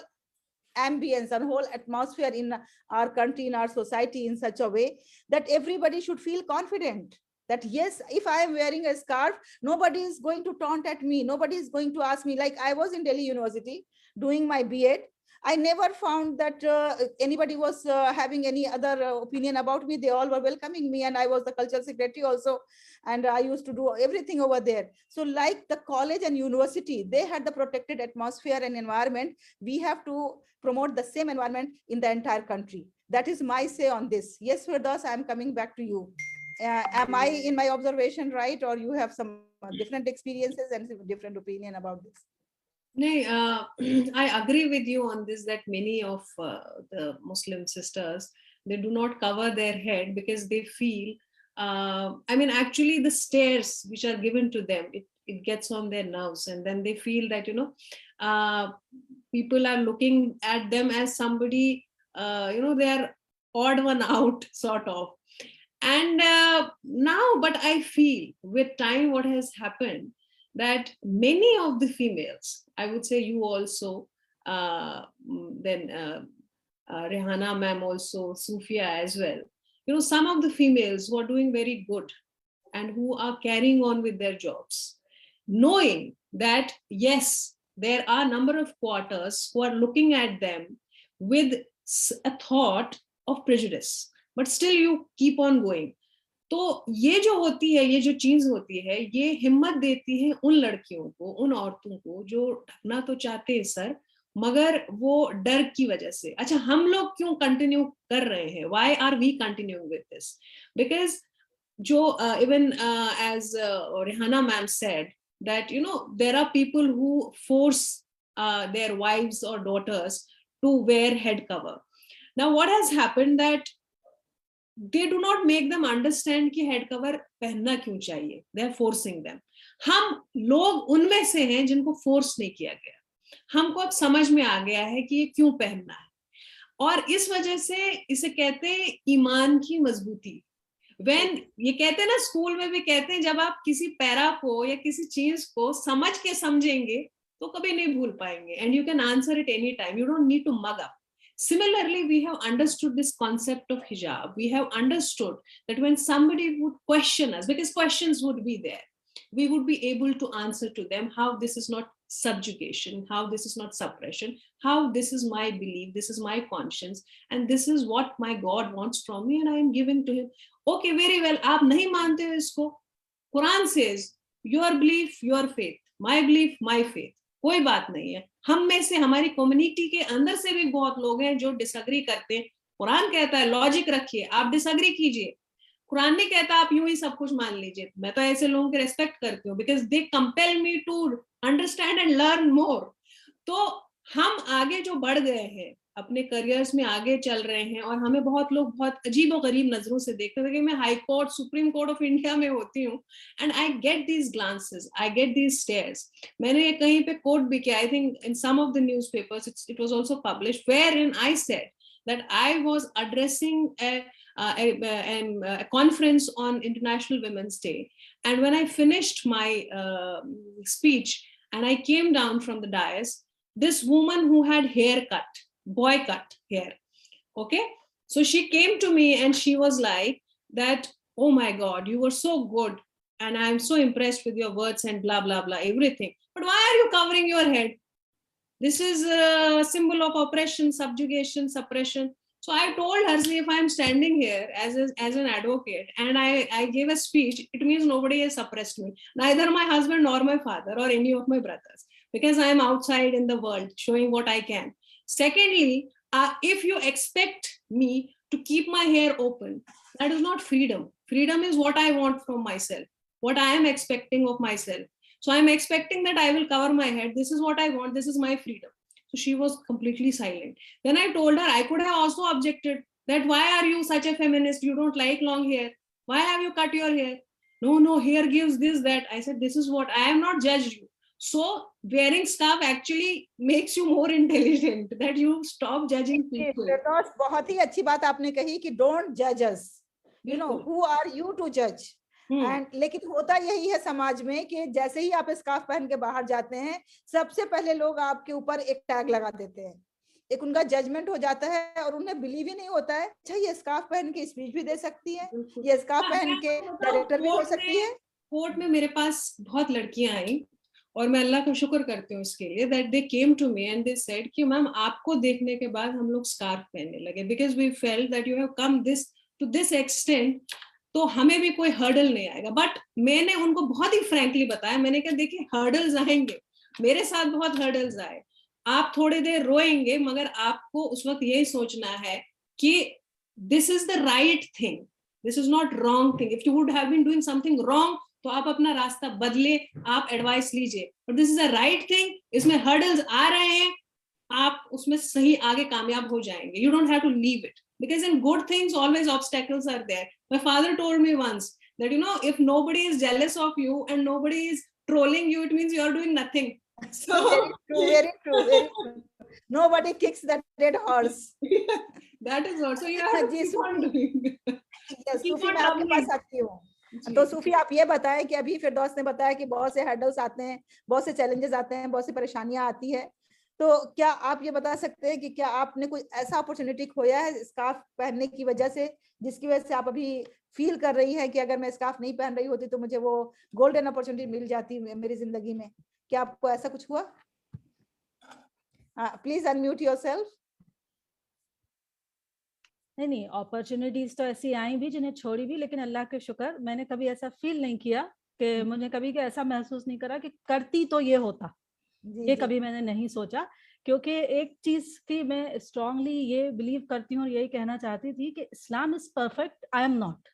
Speaker 1: ambience and whole atmosphere in our country, in our society, in such a way that everybody should feel confident that yes, if I am wearing a scarf, nobody is going to taunt at me, nobody is going to ask me. Like I was in Delhi University doing my B.Ed, I never found that anybody was having any other opinion about me. They all were welcoming me, and I was the cultural secretary also, and I used to do everything over there. So like the college and university, they had the protected atmosphere and environment. We have to promote the same environment in the entire country. That is my say on this. Yes, Firdaus, I am coming back to you. Am I in my observation right, or you have some different experiences and different opinion about this?
Speaker 2: No, I agree with you on this, that many of the Muslim sisters, they do not cover their head because they feel, actually the stares which are given to them, it gets on their nerves, and then they feel that, people are looking at them as somebody, they are odd one out sort of. And now, but I feel with time what has happened, that many of the females, I would say you also, Rehana ma'am also, Sufia as well, some of the females who are doing very good and who are carrying on with their jobs, knowing that yes, there are a number of quarters who are looking at them with a thought of prejudice, but still you keep on going. तो ये जो होती है, ये जो चीज होती है, ये हिम्मत देती है उन लड़कियों को, उन औरतों को जो ढकना तो चाहते हैं सर, मगर वो डर की वजह से, अच्छा हम लोग क्यों कंटिन्यू कर रहे हैं, why are we continuing with this? Because जो even as Rehana ma'am said, that there are people who force their wives or daughters to wear head cover. Now what has happened, that they do not make them understand कि head cover पहनना क्यों चाहिए, they are forcing them. हम लोग उनमें से हैं जिनको force नहीं किया गया, हमको अब समझ में आ गया है कि ये क्यों पहनना है, और इस वजह से इसे कहते हैं ईमान की मजबूती. When ये कहते हैं ना, स्कूल में भी कहते हैं, जब आप किसी पैरा को या किसी चीज को समझ के समझेंगे तो कभी नहीं भूल पाएंगे, and you can answer it anytime, you don't need to mug up. Similarly, we have understood this concept of hijab. We have understood that when somebody would question us, because questions would be there, we would be able to answer to them how this is not subjugation, how this is not suppression, how this is my belief, this is my conscience, and this is what my God wants from me, and I am giving to him. Okay, very well. आप नहीं मानते हो इसको, Quran says your belief, your faith, my belief, my faith. कोई बात नहीं है. हम में से, हमारी कम्युनिटी के अंदर से भी बहुत लोग हैं जो डिसएग्री करते हैं. कुरान कहता है लॉजिक रखिए, आप डिसएग्री कीजिए. कुरान नहीं कहता आप यूं ही सब कुछ मान लीजिए. मैं तो ऐसे लोगों के रेस्पेक्ट करती हूँ, because they compel me to understand and learn more. तो हम आगे जो बढ़ गए हैं, अपने करियर्स में आगे चल रहे हैं और हमें बहुत लोग बहुत अजीब और गरीब नजरों से देखते थे कि मैं high court supreme court of India में होती हूँ and I get these glances, I get these stares. मैंने ये कहीं पे कोट भी किया, I think in some of the newspapers it was also published, wherein I said that I was addressing a conference on International Women's Day, and when I finished my speech and I came down from the dais, this woman who had hair cut, boy cut hair, okay, so she came to me and she was like that, oh my god, you were so good and I am so impressed with your words and blah blah blah everything, but why are you covering your head? This is a symbol of oppression, subjugation, suppression. So I told her, see, if I'm standing here as an advocate and I gave a speech, it means nobody has suppressed me, neither my husband nor my father or any of my brothers, because I am outside in the world showing what I can. Secondly, if you expect me to keep my hair open, that is not freedom. Freedom is what I want from myself, what I am expecting of myself. So I'm expecting that I will cover my head. This is what I want. This is my freedom. So she was completely silent. Then I told her, I could have also objected that why are you such a feminist? You don't like long hair. Why have you cut your hair? No, hair gives this, that. I said, this is what, I have not judged you. So wearing scarf actually makes you more intelligent, that you stop judging people.
Speaker 1: फिरदौस, बहुत ही अच्छी बात आपने कही कि don't judge us. You know, who are you to judge? And लेकिन होता यही है समाज में कि जैसे ही आप स्कार्फ पहन के बाहर जाते हैं, सबसे पहले लोग आपके ऊपर एक टैग लगा देते हैं, एक उनका जजमेंट हो जाता है और उन्हें बिलीव ही नहीं होता है, अच्छा ये स्कार्फ पहन के स्पीच भी दे सकती है, ये स्कार्फ पहन के डायरेक्टर भी हो सकती है.
Speaker 2: कोर्ट में मेरे पास बहुत लड़कियां आई और मैं अल्लाह का शुक्र करती हूँ इसके लिए, that they came to me and they said कि मैम आपको देखने के बाद हम लोग स्कार्फ पहनने लगे, because we felt that you have come this to this extent, तो हमें भी कोई हर्डल नहीं आएगा. बट मैंने उनको बहुत ही फ्रैंकली बताया, मैंने कहा देखिए हर्डल्स आएंगे, मेरे साथ बहुत हर्डल्स आए, आप थोड़ी देर रोएंगे मगर आपको उस वक्त यही सोचना है कि this is the right thing, this is not wrong thing. If you would have been doing something wrong तो आप अपना रास्ता बदले, आप एडवाइस लीजिए, but this is a right thing, इसमें हर्डल्स आ रहे हैं, आप उसमें सही आगे कामयाब हो जाएंगे. You don't have to leave it, because in good things always obstacles are there. My father told me once that, you know, if nobody is jealous of you and nobody is trolling you, it means you are doing nothing. So
Speaker 1: very true. Nobody kicks that dead horse.
Speaker 2: That is what, so you have to keep on doing.
Speaker 1: Yes, सूफी, मैं आपके पास आती हूँ. तो सूफी, आप ये बताएं कि अभी फिरदौस ने बताया कि बहुत से हर्डल्स आते हैं, बहुत से चैलेंजेस आते हैं, बहुत सी परेशानियां आती है, तो क्या आप ये बता सकते हैं कि क्या आपने कोई ऐसा अपॉर्चुनिटी खोया है स्कार्फ पहनने की वजह से, जिसकी वजह से आप अभी फील कर रही है कि अगर मैं स्कार्फ नहीं पहन रही होती तो मुझे वो गोल्डन अपॉर्चुनिटी मिल जाती मेरी जिंदगी में? क्या आपको ऐसा कुछ हुआ? Please unmute yourself.
Speaker 3: नहीं, अपॉर्चुनिटीज तो ऐसी आई भी जिन्हें छोड़ी भी, लेकिन अल्लाह के शुक्र मैंने कभी ऐसा फील नहीं किया कि मुझे कभी ऐसा महसूस नहीं करा कि करती तो ये होता. ये कभी मैंने नहीं सोचा, क्योंकि एक चीज की मैं स्ट्रांगली ये बिलीव करती हूँ और यही कहना चाहती थी कि Islam is perfect, I am not.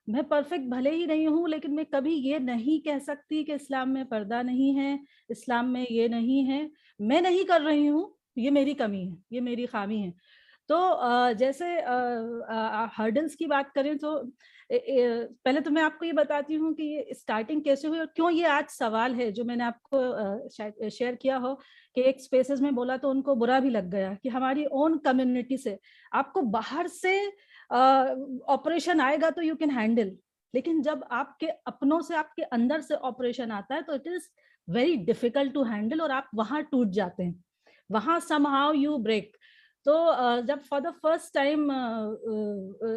Speaker 3: मैं परफेक्ट भले ही नहीं हूँ, लेकिन मैं कभी ये नहीं कह सकती कि इस्लाम में पर्दा नहीं है, इस्लाम में ये नहीं है. मैं नहीं कर रही हूँ, ये मेरी कमी है, ये मेरी खामी है. तो जैसे हर्डल्स की बात करें तो पहले तो मैं आपको ये बताती हूँ कि ये स्टार्टिंग कैसे हुई और क्यों ये आज सवाल है जो मैंने आपको शायद शेयर किया हो कि एक स्पेसेस में बोला तो उनको बुरा भी लग गया कि हमारी ओन कम्युनिटी से आपको बाहर से ऑपरेशन आएगा तो यू कैन हैंडल, लेकिन जब आपके अपनों से आपके अंदर से ऑपरेशन आता है तो it is very difficult to handle और आप वहां टूट जाते हैं, वहां समहाउ यू ब्रेक. तो जब फॉर द फर्स्ट टाइम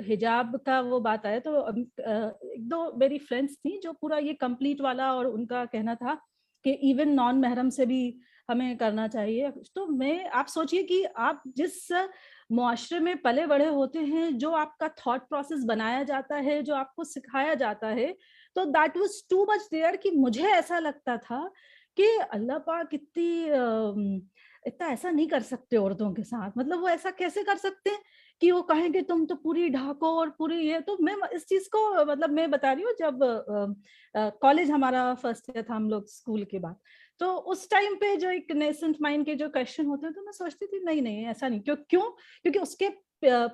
Speaker 3: हिजाब का वो बात आया तो एक दो मेरी फ्रेंड्स थी जो पूरा ये कंप्लीट वाला, और उनका कहना था कि इवन नॉन महरम से भी हमें करना चाहिए. तो मैं, आप सोचिए कि आप जिस मुआशरे में पले बड़े होते हैं, जो आपका थॉट प्रोसेस बनाया जाता है, जो आपको सिखाया जाता है, तो that was too much there कि मुझे ऐसा लगता था कि अल्लाह पाक इतना ऐसा नहीं कर सकते औरतों के साथ. मतलब वो ऐसा कैसे कर सकते हैं कि वो कहेंगे तुम तो पूरी ढाको और पूरी ये. तो मैं इस चीज को, मतलब मैं बता रही हूँ, जब कॉलेज हमारा फर्स्ट ईयर था, हम लोग स्कूल के बाद, तो उस टाइम पे जो एक नेसेंट माइंड के जो क्वेश्चन होते हैं, तो मैं सोचती थी नहीं नहीं ऐसा नहीं, क्यों क्योंकि उसके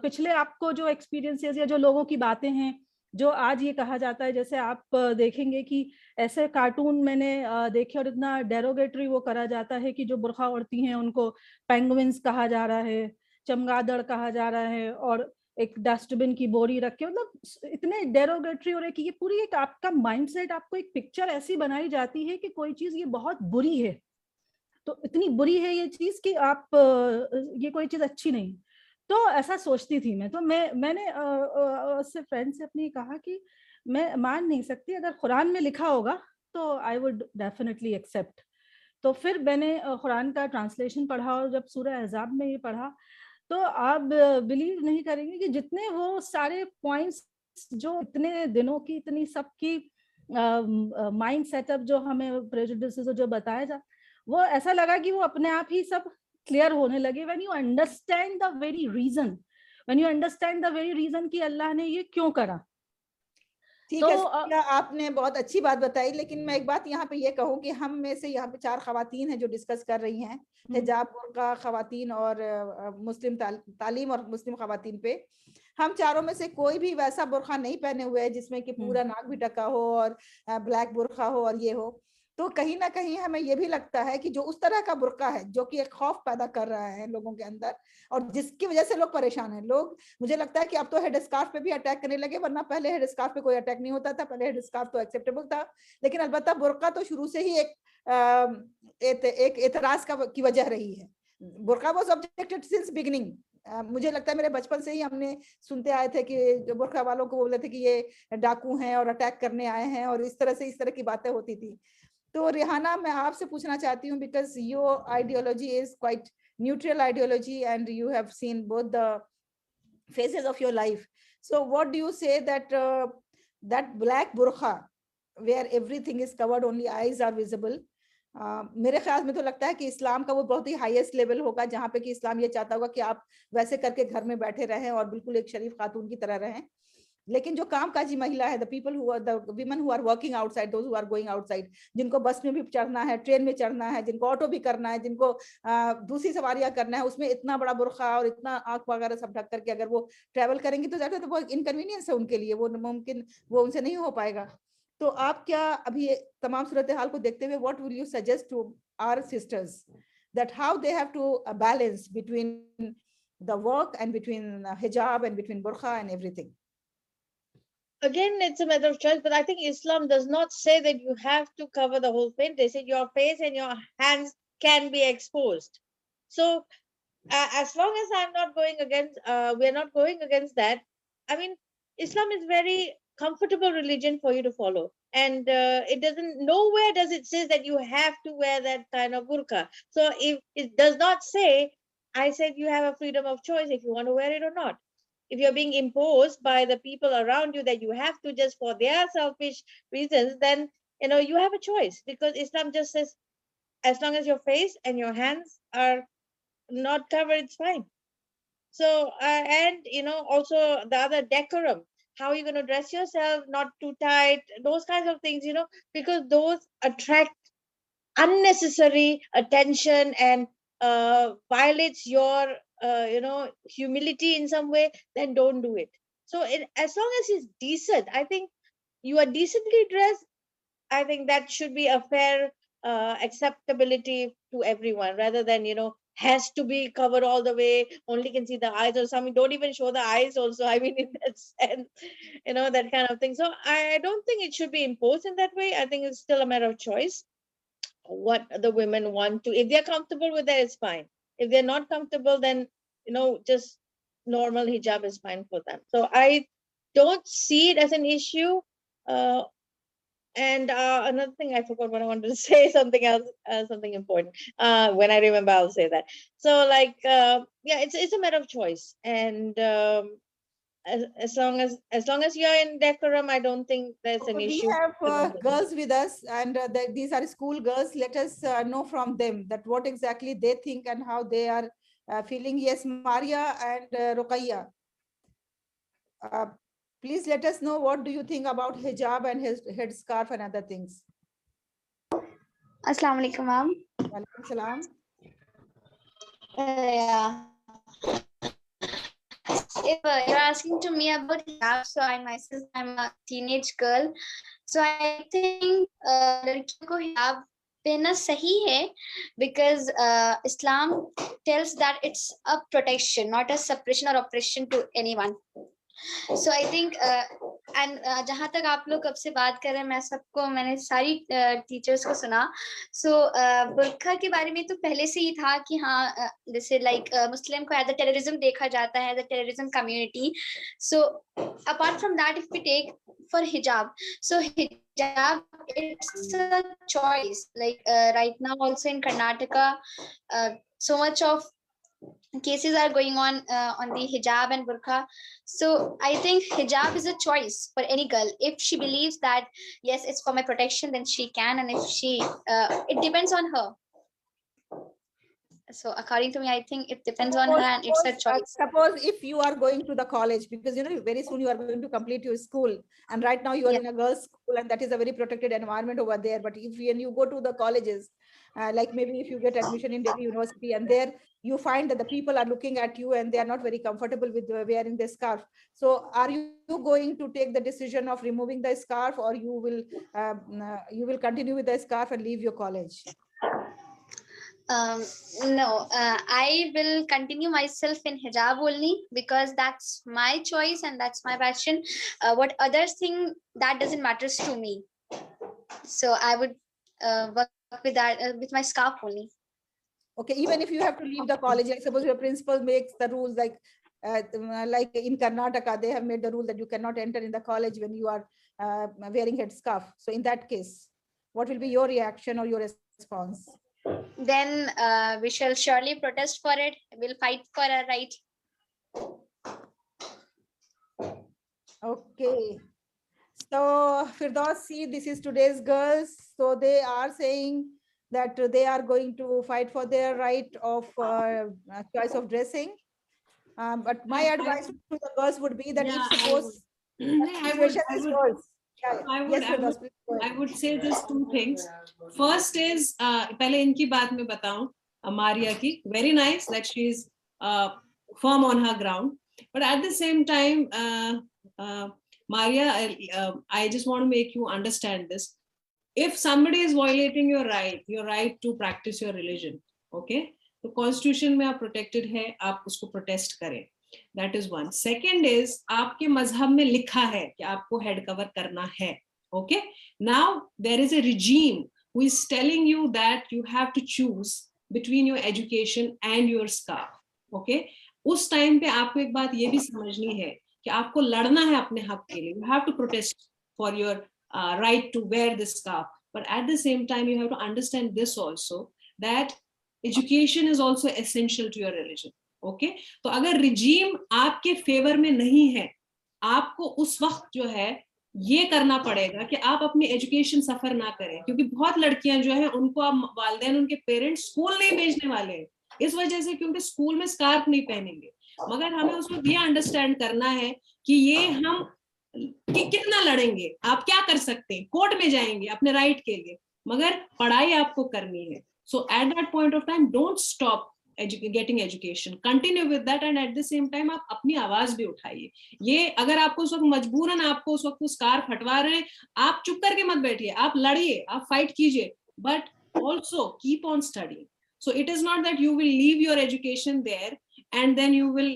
Speaker 3: पिछले आपको जो एक्सपीरियंसेस या जो लोगों की बातें हैं, जो आज ये कहा जाता है, जैसे आप देखेंगे कि ऐसे कार्टून मैंने देखे और इतना डेरोगेटरी वो करा जाता है कि जो बुर्का ओढ़ती हैं उनको पेंगुइन्स कहा जा रहा है, चमगादड़ कहा जा रहा है, और एक डस्टबिन की बोरी रख के, मतलब इतने डेरोगेटरी हो रहे कि ये पूरी एक आपका माइंडसेट, आपको एक पिक्चर ऐसी बनाई जाती है कि कोई चीज ये बहुत बुरी है, तो इतनी बुरी है ये चीज कि आप ये कोई चीज अच्छी नहीं। तो ऐसा सोचती थी मैं, तो मैंने उससे फ्रेंड से अपनी कहा कि मैं मान नहीं सकती, अगर कुरान में लिखा होगा तो आई वुड डेफिनेटली एक्सेप्ट। तो फिर मैंने कुरान का ट्रांसलेशन पढ़ा, और जब सूरह अहज़ाब में ये पढ़ा तो आप बिलीव नहीं करेंगे कि जितने वो सारे पॉइंट्स जो इतने दिनों की इतनी सबकी माइंड सेटअप जो हमें प्रेजुडिस जो बताया जा, वो ऐसा लगा कि वो अपने आप ही सब क्लियर होने लगे when you understand the very reason, when you understand the very reason कि अल्लाह ने ये क्यों करा।
Speaker 1: ठीक
Speaker 3: तो
Speaker 1: है सफिया, आपने बहुत अच्छी बात बताई, लेकिन मैं एक बात यहाँ पे ये कहूँ कि हम में से यहाँ पे 4 खवातीन हैं जो डिस्कस कर रही हैं हिजाब, बुर्का, खवातीन और मुस्लिम तालीम और मुस्लिम खवातीन पे। हम चारों में से कोई भी वैसा बुर्का नहीं पहने हुए है जिसमें कि पूरा नाक भी ढका हो और ब्लैक बुर्का हो और ये हो। तो कहीं ना कहीं हमें ये भी लगता है कि जो उस तरह का बुर्का है जो कि एक खौफ पैदा कर रहा है लोगों के अंदर, और जिसकी वजह से लोग परेशान हैं। लोग, मुझे लगता है कि अब तो हेड स्कार्फ पे भी अटैक करने लगे, वरना पहले हेड स्कार्फ पे कोई अटैक नहीं होता था, पहले हेड स्कार्फ तो एक्सेप्टेबल था। लेकिन अलबत्ता बुर्का तो शुरू से ही एक एतराज की वजह रही है। बुर्का वाज ऑब्जेक्टेड सिंस बिगिनिंग। मुझे लगता है मेरे बचपन से ही हमने सुनते आए थे कि बुर्का वालों को बोलते थे कि ये डाकू हैं और अटैक करने आए हैं, और इस तरह की बातें होती थी। तो रिहाना, मैं आपसे पूछना चाहती हूँ, because your ideology is quite neutral ideology and you have seen both the phases of your life. So what do you say that that black burqa where everything is covered, only eyes are visible, मेरे ख्याल में तो लगता है कि इस्लाम का वो बहुत ही हाईएस्ट लेवल होगा जहाँ पे कि इस्लाम ये चाहता होगा कि आप वैसे करके घर में बैठे रहें और बिल्कुल एक शरीफ खातून की तरह रहें। लेकिन जो कामकाजी महिला है, the people who are the women who are working outside, those who are going outside, जिनको बस में भी चढ़ना है, ट्रेन में चढ़ना है, जिनको ऑटो भी करना है, जिनको दूसरी सवारियां करना है, उसमें इतना बड़ा बुर्का और इतना आंख वगैरह सब ढक करके अगर वो ट्रेवल करेंगी तो ज़्यादा तो वो इनकन्वीनियंस है उनके लिए, वो मुमकिन वो उनसे नहीं हो पाएगा। तो आप क्या अभी तमाम सूरत हाल को देखते हुए what will you suggest to our sisters that how they have to balance between the work and between hijab and between burqa and everything?
Speaker 4: Again, it's a matter of choice, but I think Islam does not say that you have to cover the whole face. They say your face and your hands can be exposed. So as long as I'm not going against, we're not going against that. I mean, Islam is very comfortable religion for you to follow, and it doesn't, nowhere does it say that you have to wear that kind of burqa. So if it does not say, I said you have a freedom of choice if you want to wear it or not. If you're being imposed by the people around you that you have to just for their selfish reasons, then you have a choice, because Islam just says as long as your face and your hands are not covered, it's fine. So and also the other decorum, how are you going to dress yourself, not too tight, those kinds of things, because those attract unnecessary attention and violates your humility in some way, then don't do it. So as long as it's decent, I think you are decently dressed, I think that should be a fair acceptability to everyone, rather than has to be covered all the way, only can see the eyes, or something don't even show the eyes also, I mean, in that sense, that kind of thing. So I don't think it should be imposed in that way. I think it's still a matter of choice what the women want to. If they're comfortable with that, it's fine. If they're not comfortable, then just normal hijab is fine for them. So I don't see it as an issue. And another thing, I forgot what I wanted to say, something else, something important. When I remember, I'll say that. So yeah, it's a matter of choice. And as long as you're in decorum, I don't think there's an issue.
Speaker 1: We have girls with us, and these are school girls. Let us know from them that what exactly they think and how they are feeling. Yes, Maria and Ruqayya. Please let us know what do you think about hijab and his headscarf and other things.
Speaker 5: Assalamu alaikum, ma'am.
Speaker 1: Walaikum salam.
Speaker 5: Yeah. If you're asking to me about hijab, so I'm a teenage girl. So I think लड़कियों को हिजाब पहनना सही है, because Islam tells that it's a protection, not a suppression or oppression to anyone. So I think and जहाँ तक आप लोग कब से बात कर रहे हैं, मैंने सारी टीचर्स को सुना. So बुर्का के बारे में तो पहले से ही था कि हाँ, जैसे लाइक मुस्लिम को एज अ टेररिज्म देखा जाता है, as a terrorism community. So apart from that, if we take for hijab, so hijab, it's a choice. Like right now also in Karnataka, so much of cases are going on the hijab and burqa. So I think hijab is a choice for any girl. If she believes that yes, it's for my protection, then she can, and if she it depends on her. So according to me, I think it depends on her, and it's a choice.
Speaker 1: Suppose if you are going to the college, because very soon you are going to complete your school, and right now you are in a girls' school, and that is a very protected environment over there. But when you go to the colleges, like maybe if you get admission in Delhi University, and there you find that the people are looking at you and they are not very comfortable with wearing the scarf. So are you going to take the decision of removing the scarf, or you will continue with the scarf and leave your college?
Speaker 5: No, I will continue myself in hijab only, because that's my choice and that's my passion. What others think, that doesn't matter to me. So I would work with that, with my scarf only.
Speaker 1: Okay, even if you have to leave the college, like suppose your principal makes the rules, like in Karnataka, they have made the rule that you cannot enter in the college when you are wearing headscarf. So in that case, what will be your reaction or your response?
Speaker 5: Then we shall surely protest for it. We'll fight for our right.
Speaker 1: Okay. So Firdaus, see, this is today's girls. So they are saying that they are going to fight for their right of choice of dressing. But my advice to the girls would be that if suppose situation is worse.
Speaker 2: I would say just two things. First is, पहले इनकी बात में बताऊं, Maria की, very nice that she is firm on her ground. But at the same time, Maria, I just want to make you understand this. If somebody is violating your right to practice your religion, okay, तो Constitution में आप protected है, आप उसको protest करें. That is one. Second is, आपके मजहब में लिखा है कि आपको head cover करना है. Okay. Now there is a regime who is telling you that you have to choose between your education and your scarf. Okay. उस टाइम पे आपको एक बात ये भी समझनी है कि आपको लड़ना है अपने हक के लिए. You have to protest for your right to wear the scarf. But at the same time, you have to understand this also, that education is also essential to your religion. Okay. तो अगर regime आपके favor में नहीं है, आपको उस वक्त जो है ये करना पड़ेगा कि आप अपनी एजुकेशन सफर ना करें, क्योंकि बहुत लड़कियां जो है उनको अब वालिदैन उनके पेरेंट्स स्कूल नहीं भेजने वाले हैं इस वजह से, क्योंकि स्कूल में स्कार्फ नहीं पहनेंगे. मगर हमें उसमें ये अंडरस्टैंड करना है कि ये हम कितना लड़ेंगे, आप क्या कर सकते हैं, कोर्ट में जाएंगे अपने राइट के लिए, मगर पढ़ाई आपको करनी है. So at that point of time don't stop getting education, continue with that, and at the same time आप अपनी आवाज भी उठाइए. ये अगर आपको उस वक्त मजबूरन आपको उस वक्त स्कार्फ हटवा रहे हैं, आप चुप करके मत बैठिए, आप लड़िए, आप फाइट कीजिए, but also keep on studying. So it is not that you will leave your education there and then you will,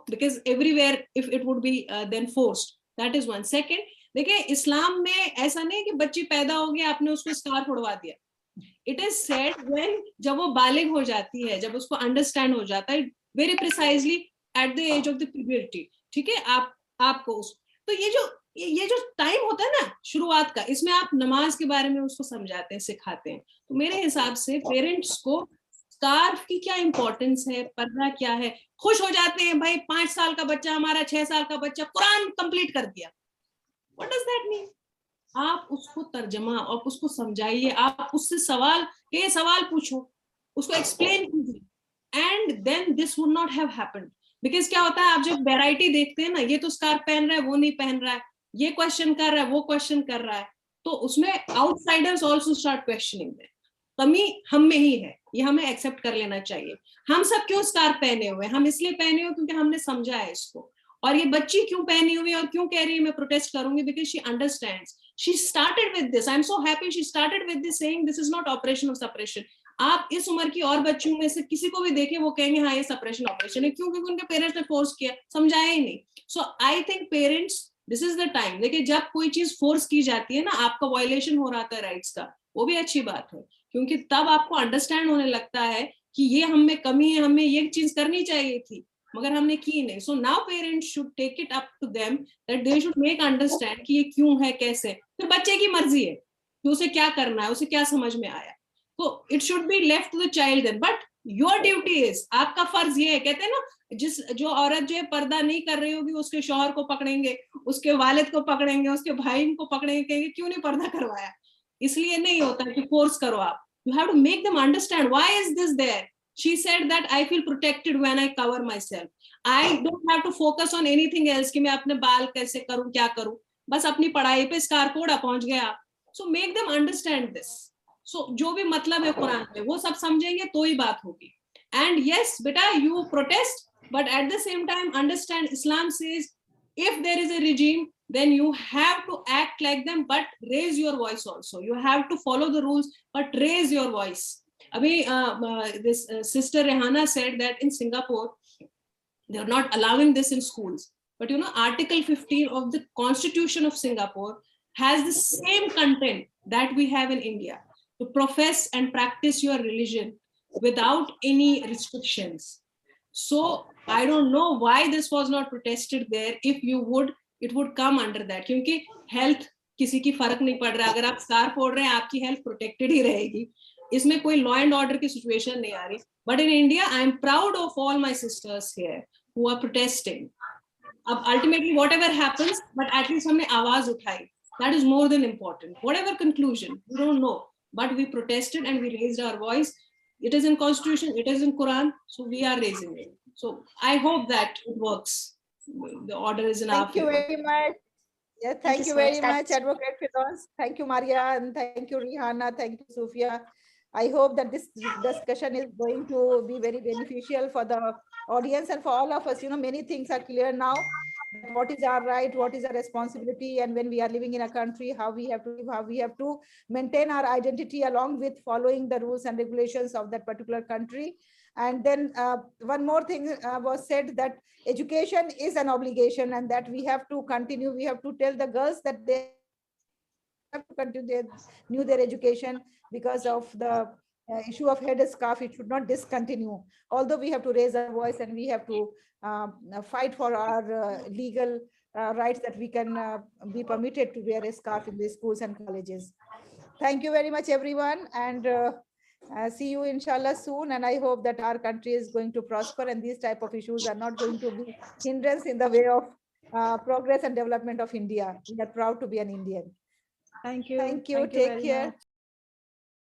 Speaker 2: because everywhere if it would be then forced. That is one. Second, देखिए इस्लाम में ऐसा नहीं कि बच्ची पैदा हो गया आपने उसको स्कार्फ उड़वा दिया. It is said when जब वो बालिग हो जाती है, जब उसको अंडरस्टैंड हो जाता है very precisely at the age of the puberty, ठीक है, आपको तो ये जो टाइम होता है ना शुरुआत का, इसमें आप नमाज के बारे में उसको समझाते हैं, सिखाते हैं. तो मेरे हिसाब से पेरेंट्स को स्कार्फ की क्या इंपॉर्टेंस है, पर्दा क्या है, खुश हो जाते हैं भाई 5 साल का बच्चा हमारा, 6 साल का बच्चा कुरान कंप्लीट कर दिया. What does that mean? आप उसको तर्जमा, आप उसको समझाइए, आप उससे सवाल पूछो, उसको एक्सप्लेन कीजिए, and then this would not have happened. Because क्या होता है, आप जब वैरायटी देखते हैं ना, ये तो स्कार्फ पहन रहा है, वो नहीं पहन रहा है, ये क्वेश्चन कर रहा है, वो क्वेश्चन कर रहा है, तो उसमें outsiders also start questioning them. कमी हम में ही है, ये हमें एक्सेप्ट कर लेना चाहिए। हम सब क्यों स्कार्फ पहने हुए, हम इसलिए पहने हुए क्योंकि हमने समझा है इसको। और ये बच्ची क्यों पहनी हुई है और क्यों कह रही है मैं प्रोटेस्ट करूंगी, because she understands, she started with this, I am so happy she started with this, saying this is not operation of suppression. आप इस उम्र की और बच्चियों में से किसी को भी देखें, वो कहेंगे हाँ ये सप्रेशन ऑपरेशन है, क्यों? क्योंकि उनके पेरेंट्स ने फोर्स किया, समझाया ही नहीं। So I think parents, this is the time. देखिए जब कोई चीज फोर्स की जाती है ना, आपका वायलेशन हो रहा था राइट्स का, वो भी अच्छी बात है, क्योंकि तब आपको अंडरस्टैंड होने लगता है कि ये हम में कमी है, हमें ये चीज करनी चाहिए थी मगर हमने की नहीं। So now parents should take it up to them that they should make understand कि ये क्यों है, कैसे। फिर बच्चे की मर्जी है कि उसे क्या करना है, उसे क्या समझ में आया, तो it should be left to the child then. But your duty is, आपका फर्ज ये है, कहते हैं ना, जो औरत जो है पर्दा नहीं कर रही होगी उसके शौहर को पकड़ेंगे, उसके वालिद को पकड़ेंगे, उसके भाई को पकड़ेंगे, कहेंगे क्यों नहीं पर्दा करवाया। इसलिए नहीं होता कि फोर्स करो आप, you have to make them understand why is this there. She said that I feel protected when I cover myself. I don't have to focus on anything else कि मैं अपने बाल कैसे करूं, क्या करूं, बस अपनी पढ़ाई पे स्कार्फ ओढ़ा पहुंच गया। So make them understand this. So जो भी मतलब है कुरान में वो सब समझेंगे तो ही बात होगी। And yes बेटा, you protest, but at the same time understand Islam says if there is a regime then you have to act like them, but raise your voice also. You have to follow the rules, but raise your voice. Abhi, this sister Rehana said that in Singapore, they are not allowing this in schools. But you know, Article 15 of the Constitution of Singapore has the same content that we have in India, to profess and practice your religion without any restrictions. So I don't know why this was not protested there. If you would, it would come under that, क्योंकि health किसी की फर्क नहीं पड़ रहा, अगर आप scarf ओढ़ रहे हैं आपकी हेल्थ प्रोटेक्टेड ही रहेगी, इसमें कोई लॉ एंड ऑर्डर की सिचुएशन नहीं आ रही। But in India I am proud of all my sisters here who are protesting. अब ultimately whatever happens, but at least हमने आवाज उठाई, that is more than important. Whatever conclusion we don't know, but we protested and we raised our voice. It is in Constitution, it is in Quran, so we are raising it. So I hope that it works. The order is in our
Speaker 1: Thank you
Speaker 2: favor.
Speaker 1: very much. Yeah, thank you
Speaker 5: so
Speaker 1: very
Speaker 5: much.
Speaker 1: much, Advocate Firdaus. Thank you, Maria, and thank you, Rihanna. Thank you, Sufia. I hope that this discussion is going to be very beneficial for the audience and for all of us. You know, many things are clear now. What is our right, what is our responsibility, and when we are living in a country, how we have to live, how we have to maintain our identity along with following the rules and regulations of that particular country. And then one more thing was said, that education is an obligation and that we have to continue. We have to tell the girls that they have to continue their education because of the issue of headscarf. It should not discontinue. Although we have to raise our voice and we have to fight for our legal rights that we can be permitted to wear a scarf in the schools and colleges. Thank you very much, everyone, and see you inshallah soon. And I hope that our country is going to prosper and these type of issues are not going to be hindrance in the way of progress and development of India. We are proud to be an Indian.
Speaker 3: Thank you.
Speaker 1: Thank you.
Speaker 3: Thank you
Speaker 1: Take
Speaker 3: very
Speaker 1: care.
Speaker 3: much.